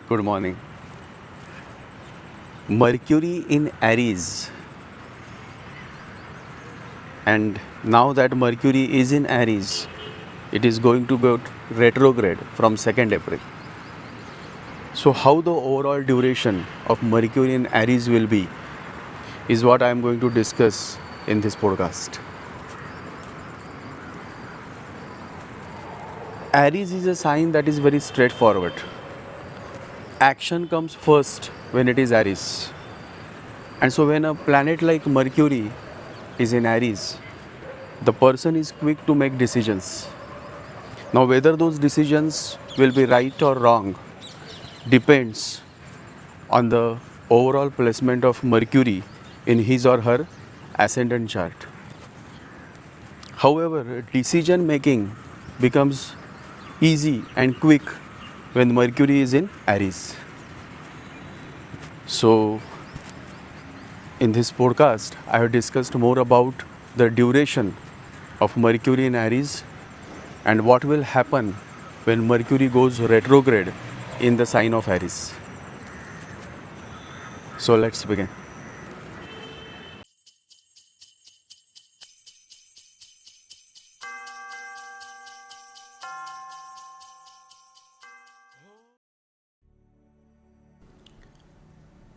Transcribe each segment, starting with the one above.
Good morning. Mercury in Aries, and now that Mercury is in Aries, it is going to go retrograde from 2nd April. So, how the overall duration of Mercury in Aries will be is what I am going to discuss in this podcast. Aries is a sign that is very straightforward. Action comes first when it is Aries. And so when a planet like Mercury is in Aries, the person is quick to make decisions. Now whether those decisions will be right or wrong depends on the overall placement of Mercury in his or her ascendant chart. However, decision making becomes easy and quick when Mercury is in Aries. So, in this podcast, I have discussed more about the duration of Mercury in Aries and what will happen when Mercury goes retrograde in the sign of Aries. So, let's begin.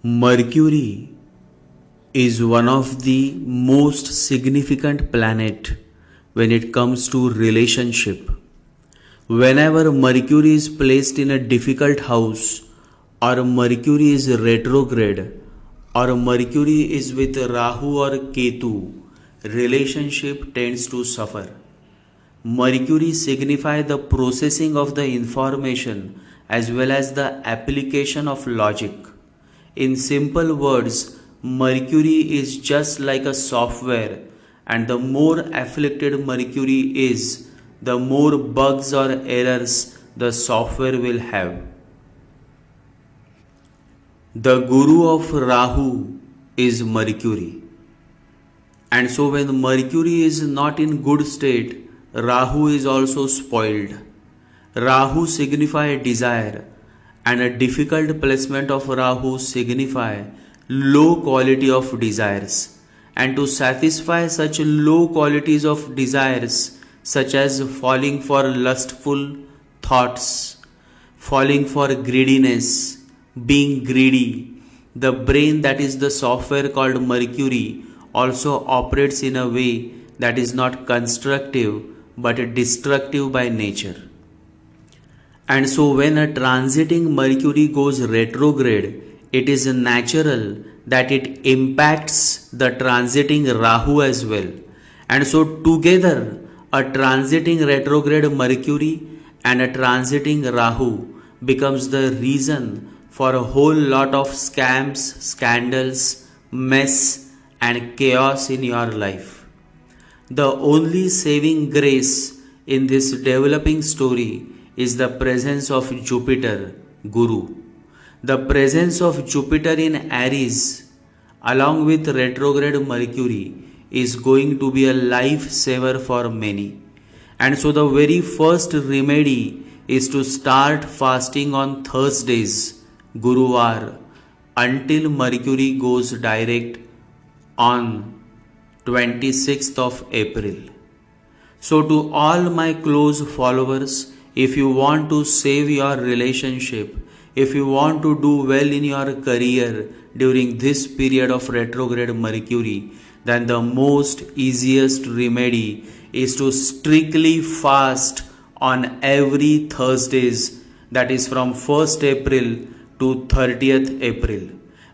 Mercury is one of the most significant planet when it comes to relationship. Whenever Mercury is placed in a difficult house, or Mercury is retrograde, or Mercury is with Rahu or Ketu, relationship tends to suffer. Mercury signifies the processing of the information as well as the application of logic. In simple words, Mercury is just like a software, and the more afflicted Mercury is, the more bugs or errors the software will have. The guru of Rahu is Mercury. And so when Mercury is not in good state, Rahu is also spoiled. Rahu signifies desire, and a difficult placement of Rahu signify low quality of desires. And to satisfy such low qualities of desires, such as falling for lustful thoughts, falling for greediness, being greedy, the brain, that is the software called Mercury, also operates in a way that is not constructive but destructive by nature. And so when a transiting Mercury goes retrograde, it is natural that it impacts the transiting Rahu as well. And so together, a transiting retrograde Mercury and a transiting Rahu becomes the reason for a whole lot of scams, scandals, mess and chaos in your life. The only saving grace in this developing story is the presence of Jupiter, Guru. The presence of Jupiter in Aries along with retrograde Mercury is going to be a lifesaver for many. And so the very first remedy is to start fasting on Thursdays, Guruvar, until Mercury goes direct on 26th of April. So to all my close followers, if you want to save your relationship, if you want to do well in your career during this period of retrograde Mercury, then the most easiest remedy is to strictly fast on every Thursdays, that is from 1st April to 30th April.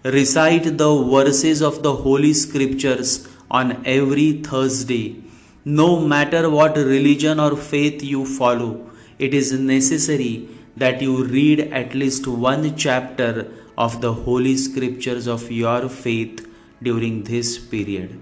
Recite the verses of the Holy Scriptures on every Thursday. No matter what religion or faith you follow, it is necessary that you read at least one chapter of the Holy Scriptures of your faith during this period.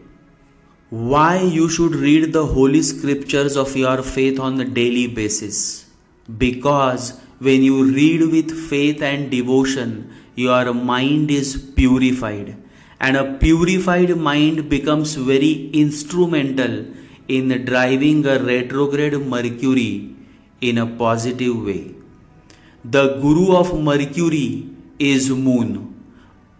Why you should read the Holy Scriptures of your faith on a daily basis? Because when you read with faith and devotion, your mind is purified, and a purified mind becomes very instrumental in driving a retrograde Mercury in a positive way. The guru of Mercury is Moon.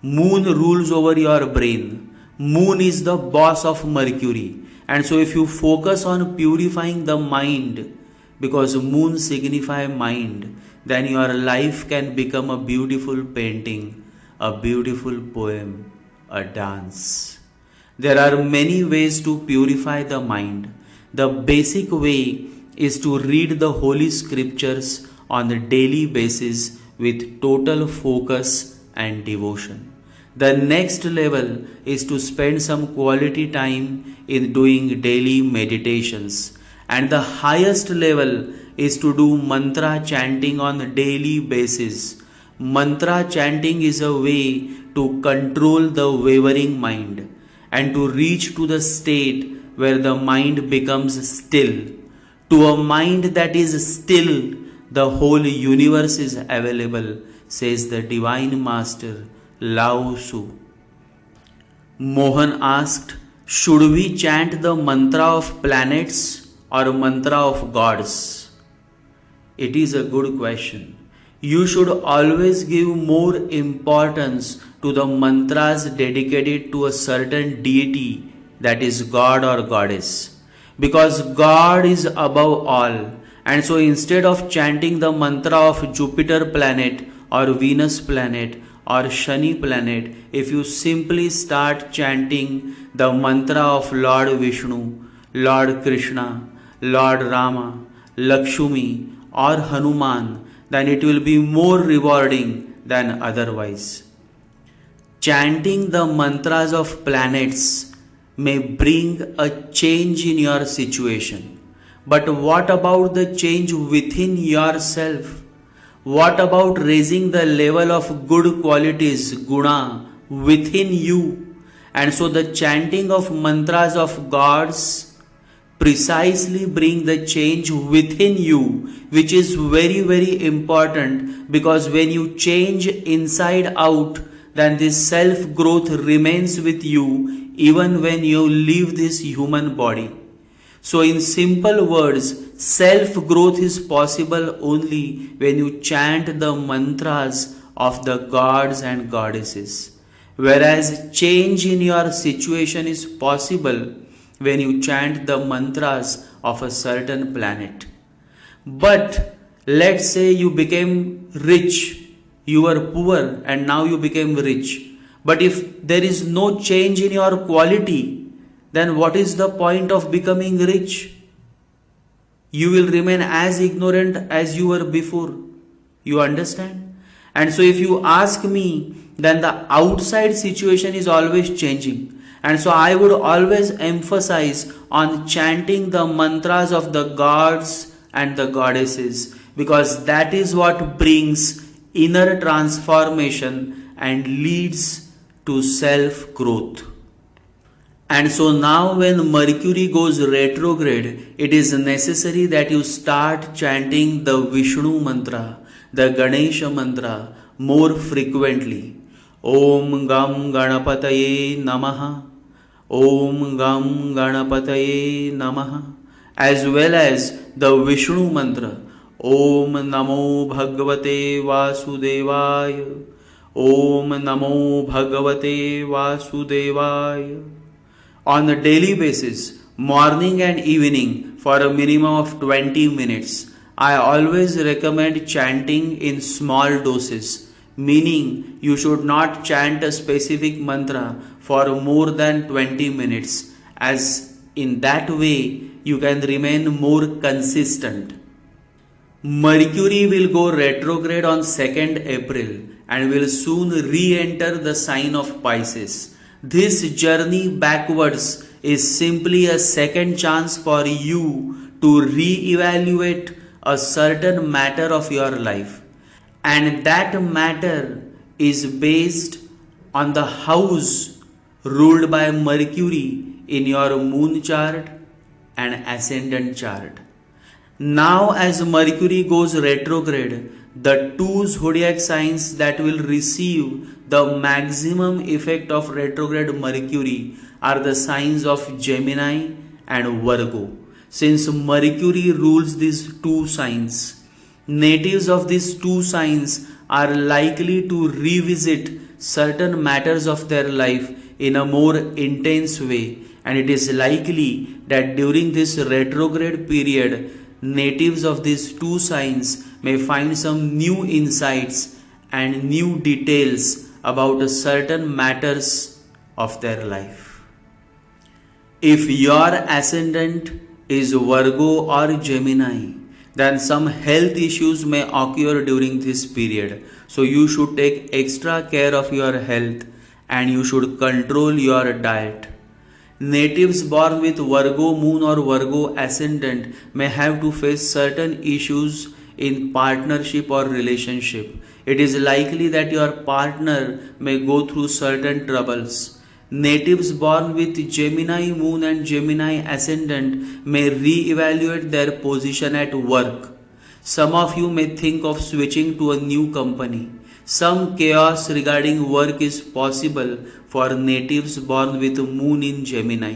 Moon rules over your brain. Moon is the boss of Mercury. And so if you focus on purifying the mind, because moon signify mind, then your life can become a beautiful painting, a beautiful poem, a dance. There are many ways to purify the mind. The basic way is to read the holy scriptures on a daily basis with total focus and devotion. The next level is to spend some quality time in doing daily meditations. And the highest level is to do mantra chanting on a daily basis. Mantra chanting is a way to control the wavering mind and to reach to the state where the mind becomes still. To a mind that is still, the whole universe is available, says the Divine Master Lao Tzu. Mohan asked, should we chant the mantra of planets or mantra of gods? It is a good question. You should always give more importance to the mantras dedicated to a certain deity, that is God or Goddess. Because God is above all. And so instead of chanting the mantra of Jupiter planet or Venus planet or Shani planet, if you simply start chanting the mantra of Lord Vishnu, Lord Krishna, Lord Rama, Lakshmi or Hanuman, then it will be more rewarding than otherwise. Chanting the mantras of planets may bring a change in your situation. But what about the change within yourself? What about raising the level of good qualities, guna, within you? And so the chanting of mantras of gods precisely bring the change within you, which is very, very important, because when you change inside out, then this self-growth remains with you even when you leave this human body. So in simple words, self-growth is possible only when you chant the mantras of the gods and goddesses. Whereas change in your situation is possible when you chant the mantras of a certain planet. But let's say you became rich, you were poor and now you became rich. But if there is no change in your quality, then what is the point of becoming rich? You will remain as ignorant as you were before. You understand? And so if you ask me, then the outside situation is always changing. And so I would always emphasize on chanting the mantras of the gods and the goddesses, because that is what brings inner transformation and leads to self-growth. And so now when Mercury goes retrograde, it is necessary that you start chanting the Vishnu mantra, the Ganesha mantra more frequently. Om Gam Ganapataye Namaha, Om Gam Ganapataye Namaha, as well as the Vishnu mantra, Om Namo Bhagavate Vasudevaya, Om Namo Bhagavate Vasudevaya. On a daily basis, morning and evening, for a minimum of 20 minutes, I always recommend chanting in small doses, meaning you should not chant a specific mantra for more than 20 minutes, as in that way you can remain more consistent. Mercury will go retrograde on 2nd April and will soon re-enter the sign of Pisces. This journey backwards is simply a second chance for you to re-evaluate a certain matter of your life. And that matter is based on the house ruled by Mercury in your moon chart and ascendant chart. Now as Mercury goes retrograde, the two zodiac signs that will receive the maximum effect of retrograde Mercury are the signs of Gemini and Virgo. Since Mercury rules these two signs, Natives of these two signs are likely to revisit certain matters of their life in a more intense way, and it is likely that during this retrograde period, natives of these two signs may find some new insights and new details about certain matters of their life. If your ascendant is Virgo or Gemini, then some health issues may occur during this period. So you should take extra care of your health and you should control your diet. Natives born with Virgo moon or Virgo ascendant may have to face certain issues in partnership or relationship. It is likely that your partner may go through certain troubles. Natives born with Gemini moon and Gemini ascendant may re-evaluate their position at work. Some of you may think of switching to a new company. Some chaos regarding work is possible for natives born with moon in Gemini.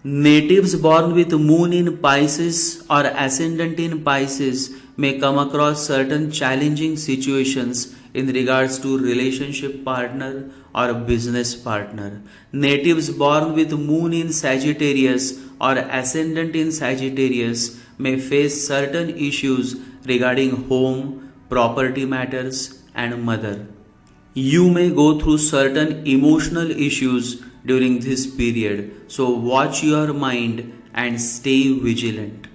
Natives born with moon in Pisces or ascendant in Pisces may come across certain challenging situations in regards to relationship partner or business partner. Natives born with moon in Sagittarius or ascendant in Sagittarius may face certain issues regarding home, property matters and mother. You may go through certain emotional issues during this period, so watch your mind and stay vigilant.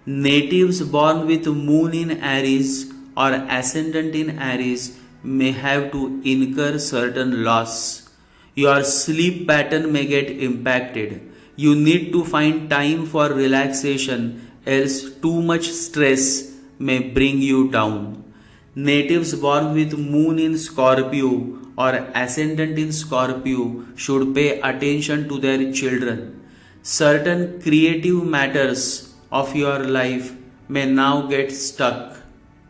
Natives born with moon in Aries or ascendant in Aries may have to incur certain loss. Your sleep pattern may get impacted. You need to find time for relaxation, else too much stress may bring you down. Natives born with moon in Scorpio or ascendant in Scorpio should pay attention to their children. Certain creative matters of your life may now get stuck,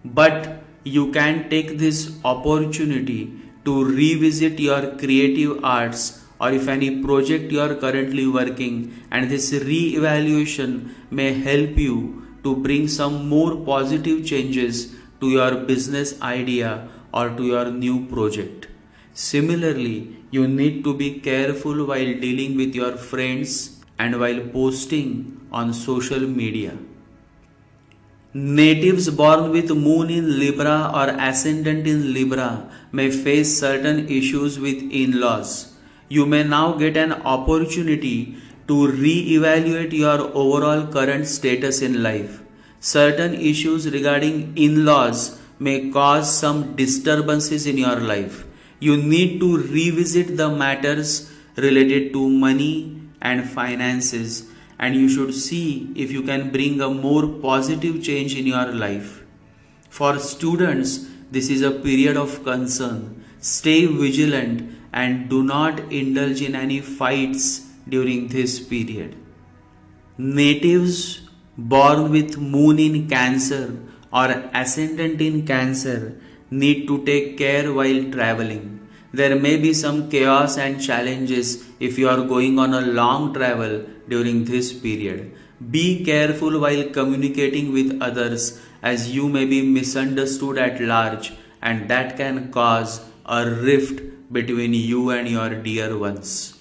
but you can take this opportunity to revisit your creative arts, or if any project you are currently working, and this re-evaluation may help you to bring some more positive changes to your business idea or to your new project. Similarly, you need to be careful while dealing with your friends and while posting on social media. Natives born with moon in Libra or ascendant in Libra may face certain issues with in-laws. You may now get an opportunity to re-evaluate your overall current status in life. Certain issues regarding in-laws may cause some disturbances in your life. You need to revisit the matters related to money and finances, and you should see if you can bring a more positive change in your life. For students, this is a period of concern. Stay vigilant and do not indulge in any fights during this period. Natives born with moon in Cancer or ascendant in Cancer need to take care while traveling. There may be some chaos and challenges if you are going on a long travel during this period. Be careful while communicating with others, as you may be misunderstood at large, and that can cause a rift between you and your dear ones.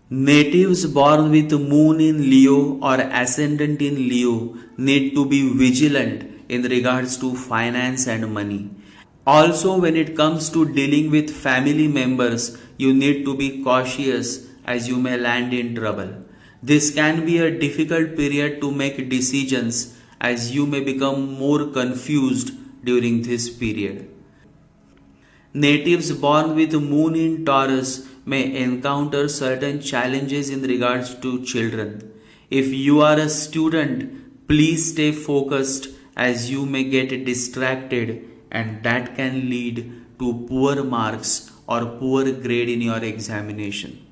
Natives born with moon in Leo or ascendant in Leo need to be vigilant in regards to finance and money. Also, when it comes to dealing with family members, you need to be cautious as you may land in trouble. This can be a difficult period to make decisions, as you may become more confused during this period. Natives born with moon in Taurus may encounter certain challenges in regards to children. If you are a student, please stay focused, as you may get distracted, and that can lead to poor marks or poor grade in your examination.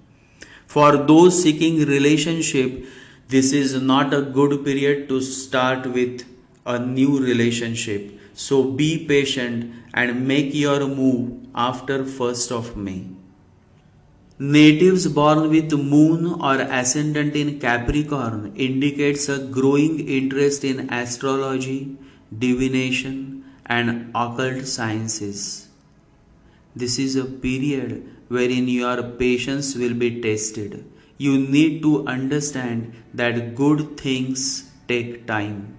For those seeking relationship, this is not a good period to start with a new relationship. So be patient and make your move after 1st of May. Natives born with moon or ascendant in Capricorn indicates a growing interest in astrology, divination, and occult sciences. This is a period wherein your patience will be tested. You need to understand that good things take time.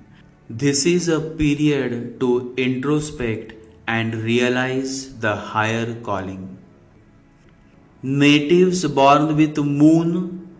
This is a period to introspect and realize the higher calling. Natives born with moon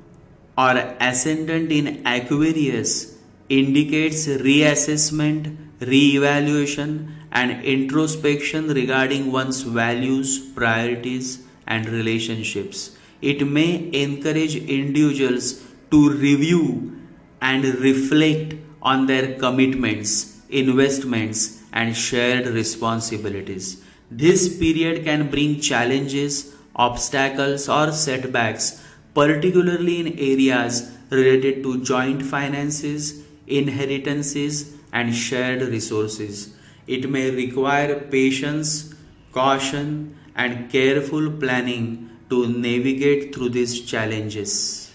or ascendant in Aquarius indicates reassessment, re-evaluation and introspection regarding one's values, priorities and relationships. It may encourage individuals to review and reflect on their commitments, investments and shared responsibilities. This period can bring challenges, obstacles or setbacks, particularly in areas related to joint finances, inheritances, and shared resources. It may require patience, caution, and careful planning to navigate through these challenges.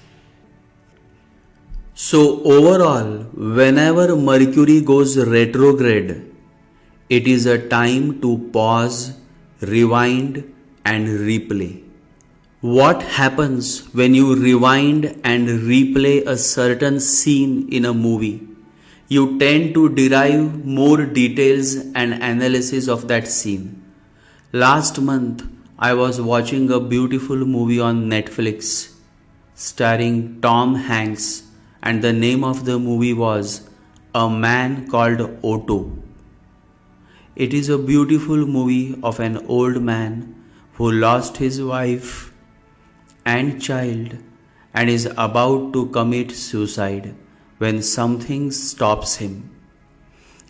So, overall, whenever Mercury goes retrograde, it is a time to pause, rewind, and replay. What happens when you rewind and replay a certain scene in a movie? You tend to derive more details and analysis of that scene. Last month, I was watching a beautiful movie on Netflix starring Tom Hanks, and the name of the movie was A Man Called Otto. It is a beautiful movie of an old man who lost his wife and child and is about to commit suicide when something stops him.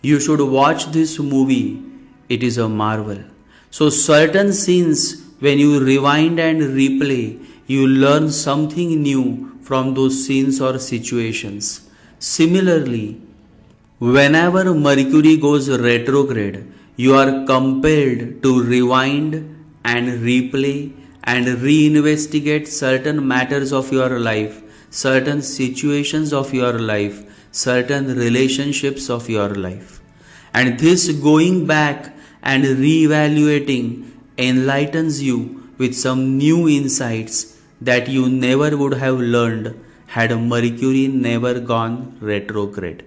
You should watch this movie, it is a marvel. So, certain scenes, when you rewind and replay, you learn something new from those scenes or situations. Similarly, whenever Mercury goes retrograde, you are compelled to rewind and replay and reinvestigate certain matters of your life, certain situations of your life, certain relationships of your life. And this going back and reevaluating enlightens you with some new insights that you never would have learned had Mercury never gone retrograde.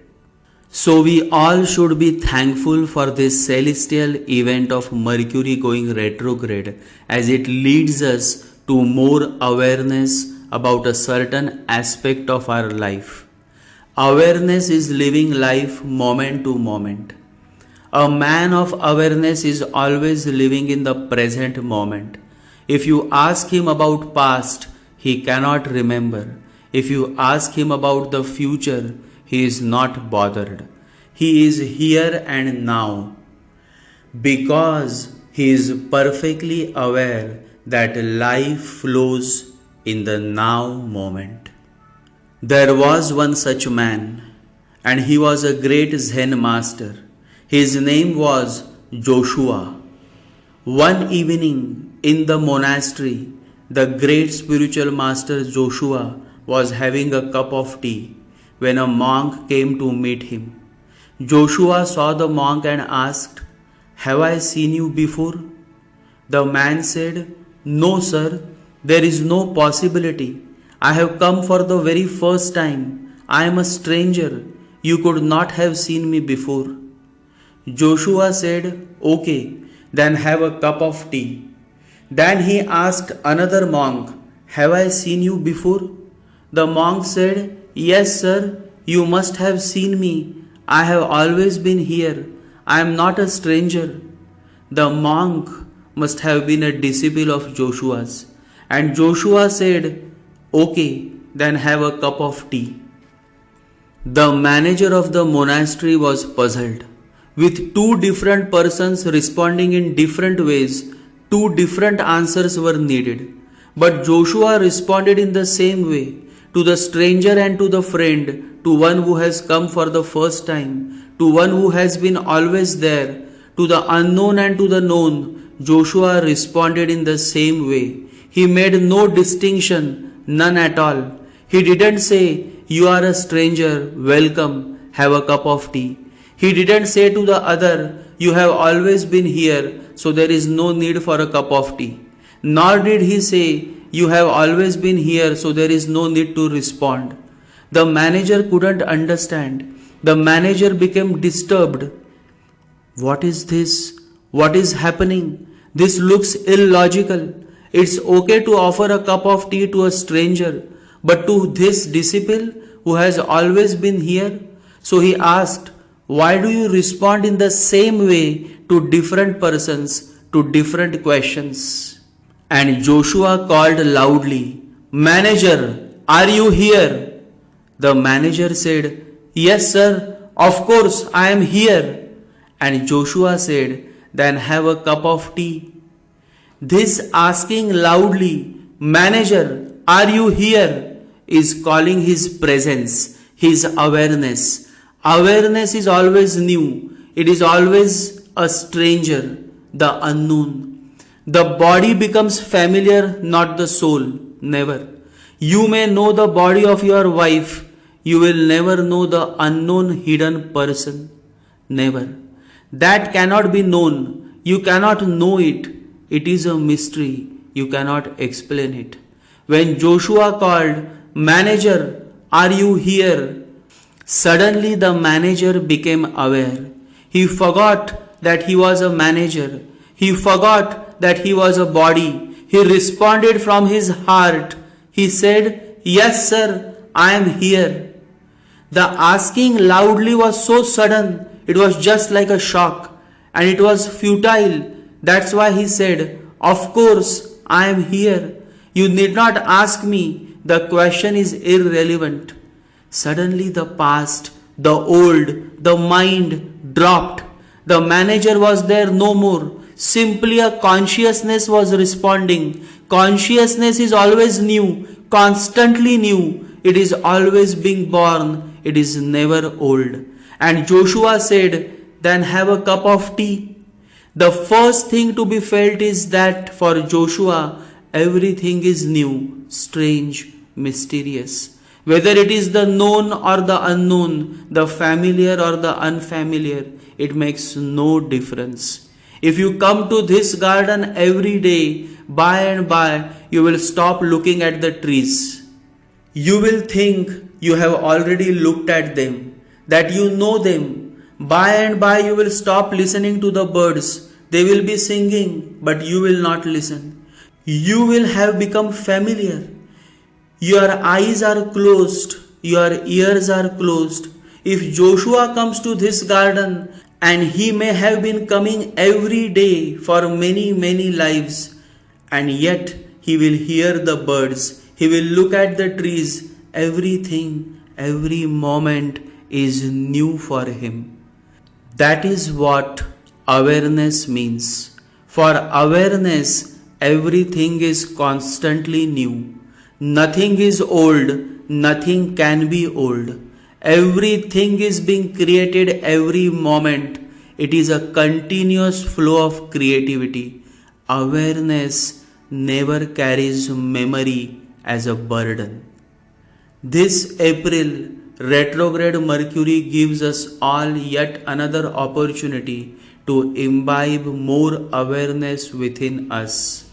So we all should be thankful for this celestial event of Mercury going retrograde, as it leads us to more awareness about a certain aspect of our life. Awareness is living life moment to moment. A man of awareness is always living in the present moment. If you ask him about past, he cannot remember. If you ask him about the future, he is not bothered. He is here and now because he is perfectly aware that life flows in the now moment. There was one such man, and he was a great Zen master. His name was Joshua. One evening in the monastery, the great spiritual master Joshua was having a cup of tea when a monk came to meet him. Joshua saw the monk and asked, "Have I seen you before?" The man said, "No, sir, there is no possibility. I have come for the very first time. I am a stranger. You could not have seen me before." Joshua said, "Okay, then have a cup of tea." Then he asked another monk, "Have I seen you before?" The monk said, "Yes, sir, you must have seen me. I have always been here. I am not a stranger." The monk must have been a disciple of Joshua's. And Joshua said, "Okay, then have a cup of tea." The manager of the monastery was puzzled. With two different persons responding in different ways, two different answers were needed. But Joshua responded in the same way to the stranger and to the friend, to one who has come for the first time, to one who has been always there, to the unknown and to the known, Joshua responded in the same way. He made no distinction, none at all. He didn't say, "You are a stranger, welcome, have a cup of tea." He didn't say to the other, "You have always been here, so there is no need for a cup of tea." Nor did he say, "You have always been here, so there is no need to respond." The manager couldn't understand. The manager became disturbed. What is this? What is happening? This looks illogical. It's okay to offer a cup of tea to a stranger, but to this disciple who has always been here? So he asked, "Why do you respond in the same way to different persons, to different questions?" And Joshua called loudly, "Manager, are you here?" The manager said, "Yes, sir, of course I am here." And Joshua said, "Then have a cup of tea." This asking loudly, "Manager, are you here?" is calling his presence, his awareness. Awareness is always new. It is always a stranger, the unknown. The body becomes familiar, not the soul. Never. You may know the body of your wife. You will never know the unknown hidden person. Never. That cannot be known. You cannot know it. It is a mystery. You cannot explain it. When Joshua called, "Manager, are you here?" suddenly the manager became aware. He forgot that he was a manager. He forgot that he was a body. He responded from his heart. He said, "Yes, sir, I am here." The asking loudly was so sudden, it was just like a shock, and it was futile. That's why he said, "Of course, I am here. You need not ask me. The question is irrelevant." Suddenly the past, the old, the mind dropped. The manager was there no more. Simply a consciousness was responding. Consciousness is always new, constantly new. It is always being born. It is never old. And Joshua said, "Then have a cup of tea." The first thing to be felt is that for Joshua, everything is new, strange, mysterious. Whether it is the known or the unknown, the familiar or the unfamiliar, it makes no difference. If you come to this garden every day, by and by, you will stop looking at the trees. You will think you have already looked at them, that you know them. By and by, you will stop listening to the birds. They will be singing, but you will not listen. You will have become familiar. Your eyes are closed, your ears are closed. If Joshua comes to this garden, and he may have been coming every day for many, many lives, and yet he will hear the birds, he will look at the trees, everything, every moment is new for him. That is what awareness means. For awareness, everything is constantly new. Nothing is old, nothing can be old. Everything is being created every moment. It is a continuous flow of creativity. Awareness never carries memory as a burden. This April, retrograde Mercury gives us all yet another opportunity to imbibe more awareness within us.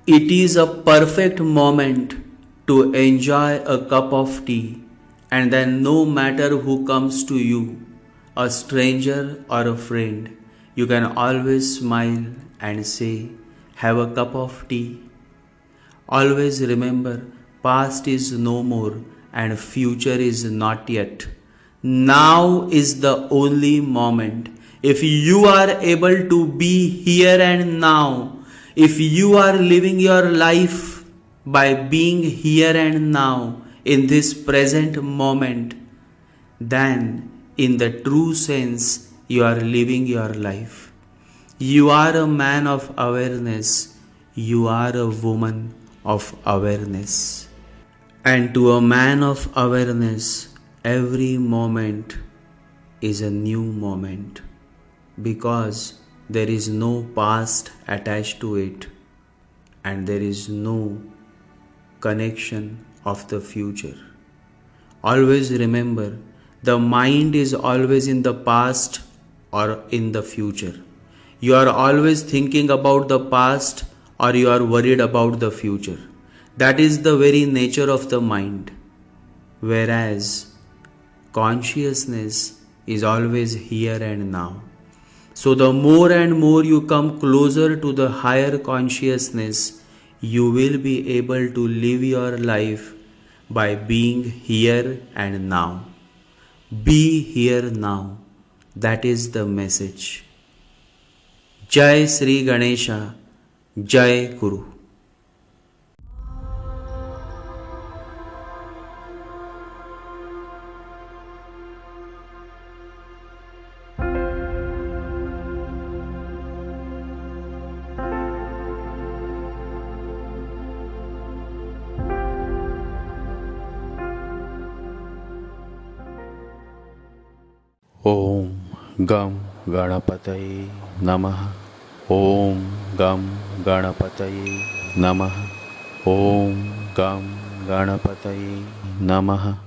It is a perfect moment to enjoy a cup of tea, and then no matter who comes to you, a stranger or a friend, you can always smile and say, "Have a cup of tea." Always remember, past is no more and future is not yet. Now is the only moment. If you are able to be here and now, if you are living your life by being here and now in this present moment, then in the true sense you are living your life. You are a man of awareness. You are a woman of awareness. And to a man of awareness, every moment is a new moment, because there is no past attached to it, and there is no connection of the future. Always remember, the mind is always in the past or in the future. You are always thinking about the past or you are worried about the future. That is the very nature of the mind. Whereas consciousness is always here and now. So the more and more you come closer to the higher consciousness, you will be able to live your life by being here and now. Be here now. That is the message. Jai Sri Ganesha, Jai Guru. Om Gam Ganapataye Namaha. Om Gam Ganapataye Namaha. Om Gam Ganapataye Namaha.